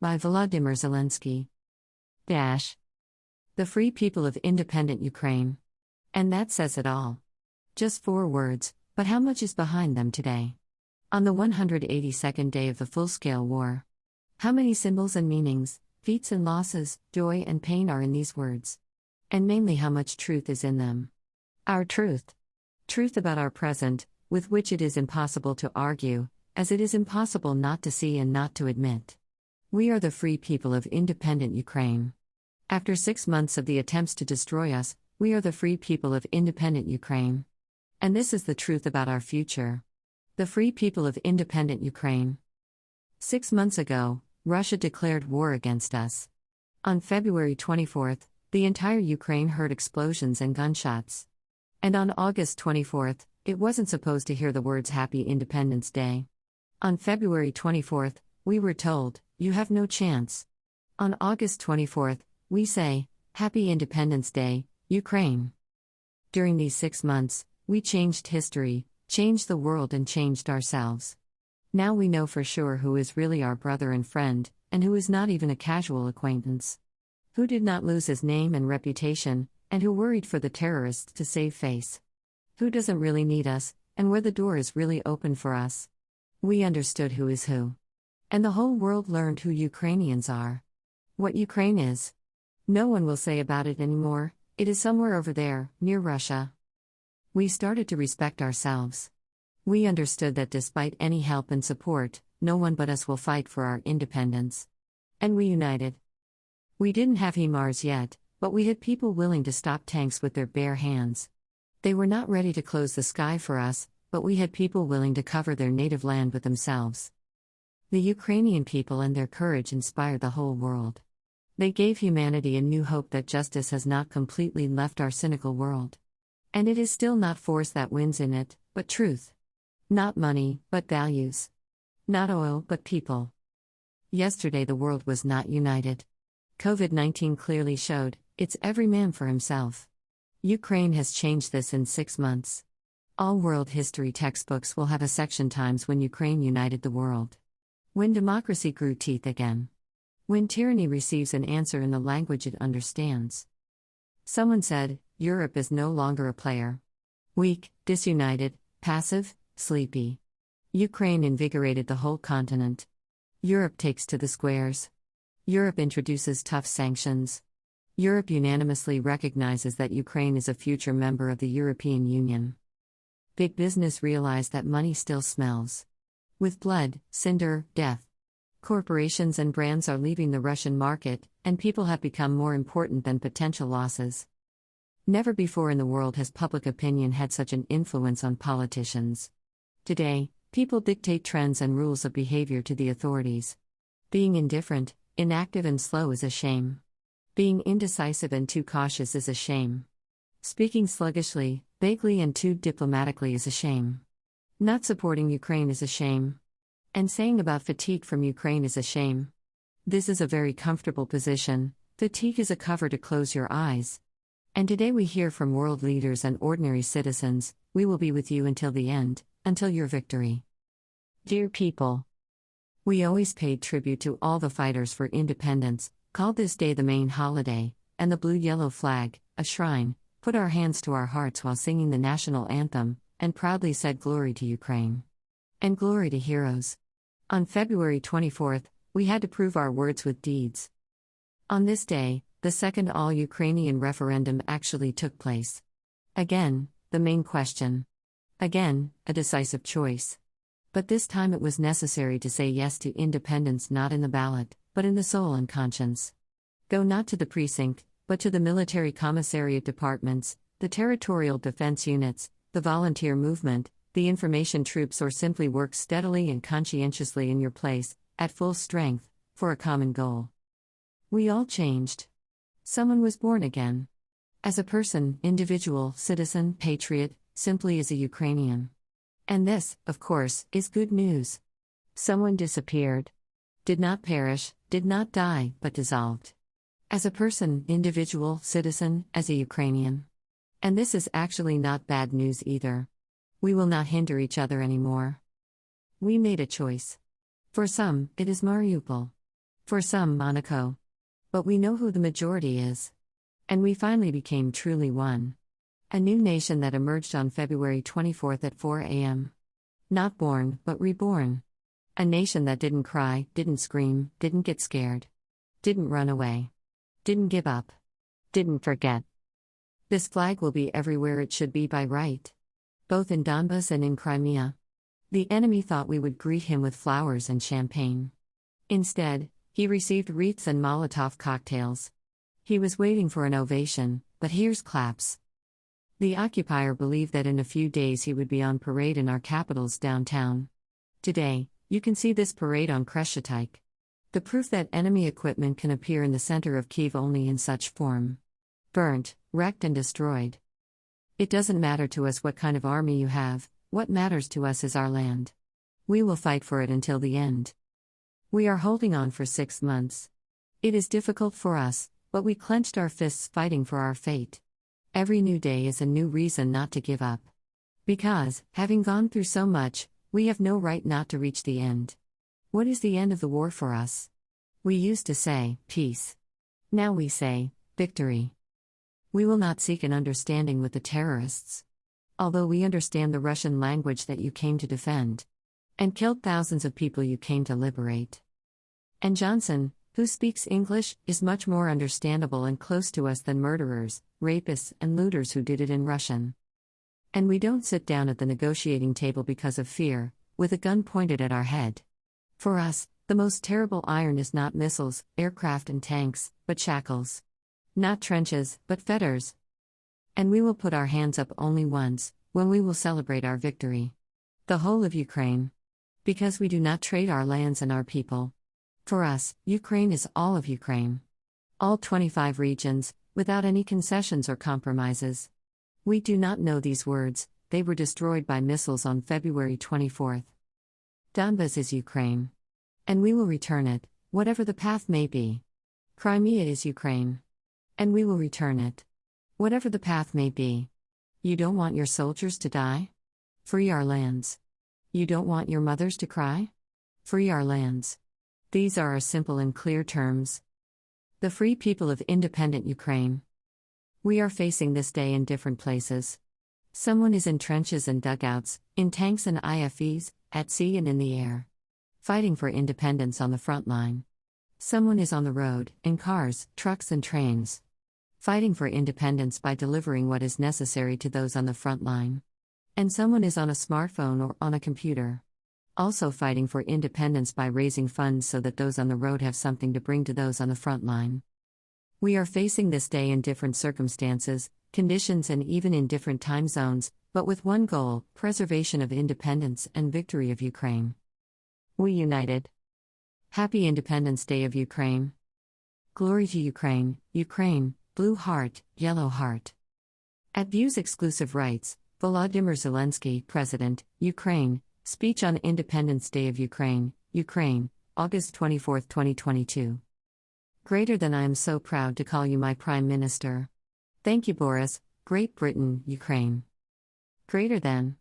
by Volodymyr Zelenskyy. The free people of independent Ukraine. And that says it all. Just 4 words, but how much is behind them today? On the 182nd day of the full-scale war. How many symbols and meanings, feats and losses, joy and pain are in these words? And mainly how much truth is in them? Our truth. Truth about our present, with which it is impossible to argue, as it is impossible not to see and not to admit. We are the free people of independent Ukraine. After 6 months of the attempts to destroy us, we are the free people of independent Ukraine. And this is the truth about our future. The free people of independent Ukraine. 6 months ago, Russia declared war against us. On February 24th, the entire Ukraine heard explosions and gunshots. And on August 24th, it wasn't supposed to hear the words Happy Independence Day. On February 24th, we were told, you have no chance. On August 24th, we say, Happy Independence Day, Ukraine. During these 6 months, we changed history, changed the world and changed ourselves. Now we know for sure who is really our brother and friend, and who is not even a casual acquaintance. Who did not lose his name and reputation, and who worried for the terrorists to save face. Who doesn't really need us, and where the door is really open for us. We understood who is who. And the whole world learned who Ukrainians are. What Ukraine is. No one will say about it anymore, it is somewhere over there, near Russia. We started to respect ourselves. We understood that despite any help and support, no one but us will fight for our independence. And we united. We didn't have HIMARS yet, but we had people willing to stop tanks with their bare hands. They were not ready to close the sky for us, but we had people willing to cover their native land with themselves. The Ukrainian people and their courage inspired the whole world. They gave humanity a new hope that justice has not completely left our cynical world. And it is still not force that wins in it, but truth. Not money, but values. Not oil, but people. Yesterday the world was not united. COVID-19 clearly showed, it's every man for himself. Ukraine has changed this in 6 months. All world history textbooks will have a section times when Ukraine united the world. When democracy grew teeth again. When tyranny receives an answer in the language it understands. Someone said, Europe is no longer a player. Weak, disunited, passive, sleepy. Ukraine invigorated the whole continent. Europe takes to the squares. Europe introduces tough sanctions. Europe unanimously recognizes that Ukraine is a future member of the European Union. Big business realized that money still smells. With blood, cinder, death. Corporations and brands are leaving the Russian market, and people have become more important than potential losses. Never before in the world has public opinion had such an influence on politicians. Today, people dictate trends and rules of behavior to the authorities. Being indifferent, inactive and slow is a shame. Being indecisive and too cautious is a shame. Speaking sluggishly, vaguely and too diplomatically is a shame. Not supporting Ukraine is a shame. And saying about fatigue from Ukraine is a shame. This is a very comfortable position, fatigue is a cover to close your eyes. And today we hear from world leaders and ordinary citizens, we will be with you until the end, until your victory. Dear people, we always paid tribute to all the fighters for independence, called this day the main holiday, and the blue-yellow flag, a shrine, put our hands to our hearts while singing the national anthem, and proudly said glory to Ukraine. And glory to heroes. On February 24th, we had to prove our words with deeds. On this day, the second all-Ukrainian referendum actually took place. Again, the main question. Again, a decisive choice. But this time it was necessary to say yes to independence not in the ballot, but in the soul and conscience. Go not to the precinct, but to the military commissariat departments, the territorial defense units, the volunteer movement, the information troops, or simply work steadily and conscientiously in your place, at full strength, for a common goal. We all changed. Someone was born again. As a person, individual, citizen, patriot, simply as a Ukrainian. And this, of course, is good news. Someone disappeared. Did not perish, did not die, but dissolved. As a person, individual, citizen, as a Ukrainian. And this is actually not bad news either. We will not hinder each other anymore. We made a choice. For some, it is Mariupol. For some, Monaco. But we know who the majority is. And we finally became truly one. A new nation that emerged on February 24th at 4 a.m. Not born, but reborn. A nation that didn't cry, didn't scream, didn't get scared. Didn't run away. Didn't give up. Didn't forget. This flag will be everywhere it should be by right. Both in Donbas and in Crimea. The enemy thought we would greet him with flowers and champagne. Instead, he received wreaths and Molotov cocktails. He was waiting for an ovation, but here's claps. The occupier believed that in a few days he would be on parade in our capital's downtown. Today, you can see this parade on Kreshchatyk. The proof that enemy equipment can appear in the center of Kyiv only in such form. Burnt, wrecked and destroyed. It doesn't matter to us what kind of army you have, what matters to us is our land. We will fight for it until the end. We are holding on for 6 months. It is difficult for us, but we clenched our fists fighting for our fate. Every new day is a new reason not to give up. Because, having gone through so much, we have no right not to reach the end. What is the end of the war for us? We used to say, peace. Now we say, victory. We will not seek an understanding with the terrorists. Although we understand the Russian language that you came to defend. And killed thousands of people you came to liberate. And Johnson, who speaks English, is much more understandable and close to us than murderers, rapists, and looters who did it in Russian. And we don't sit down at the negotiating table because of fear, with a gun pointed at our head. For us, the most terrible iron is not missiles, aircraft, and tanks, but shackles. Not trenches, but fetters. And we will put our hands up only once, when we will celebrate our victory. The whole of Ukraine. Because we do not trade our lands and our people. For us, Ukraine is all of Ukraine. All 25 regions, without any concessions or compromises. We do not know these words, they were destroyed by missiles on February 24th. Donbas is Ukraine. And we will return it, whatever the path may be. Crimea is Ukraine. And we will return it. Whatever the path may be. You don't want your soldiers to die? Free our lands. You don't want your mothers to cry? Free our lands. These are our simple and clear terms. The free people of independent Ukraine. We are facing this day in different places. Someone is in trenches and dugouts, in tanks and IFVs, at sea and in the air. Fighting for independence on the front line. Someone is on the road, in cars, trucks and trains. Fighting for independence by delivering what is necessary to those on the front line. And someone is on a smartphone or on a computer. Also fighting for independence by raising funds so that those on the road have something to bring to those on the front line. We are facing this day in different circumstances, conditions and even in different time zones, but with one goal, preservation of independence and victory of Ukraine. We united. Happy Independence Day of Ukraine. Glory to Ukraine, Ukraine, blue heart, yellow heart. At Views Exclusive Rights, Volodymyr Zelenskyy, President, Ukraine, Speech on Independence Day of Ukraine, Ukraine, August 24, 2022. Greater than I am so proud to call you my Prime Minister. Thank you, Boris, Great Britain, Ukraine. Greater than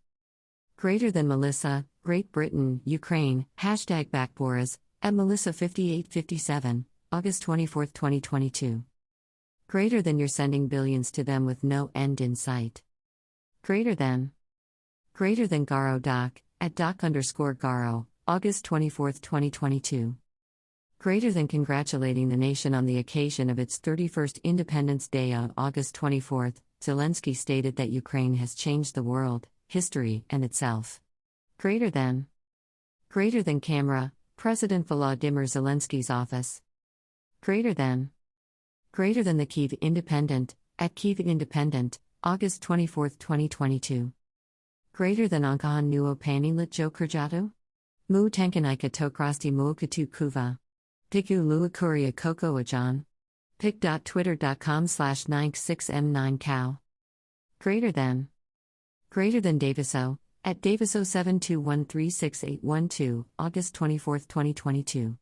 Melissa, Great Britain, Ukraine, #back Boris, at Melissa5857, August 24, 2022. Greater than you're sending billions to them with no end in sight. Greater than Garo Doc, at doc_Garo, August 24, 2022. Greater than congratulating the nation on the occasion of its 31st Independence Day on August 24, Zelenskyy stated that Ukraine has changed the world, history, and itself. Greater than camera, President Volodymyr Zelenskyy's office. Greater than the Kyiv Independent, at Kyiv Independent, August 24, 2022. Greater than Onkahan Nuo Panilit Jo Kurjatu? Mu Tankanika Tokrasti Muokatu Kuva. Piku Luakuria Koko Ajan. pic.twitter.com/96m9cow. Greater than Daviso, at Daviso72136812, August 24, 2022.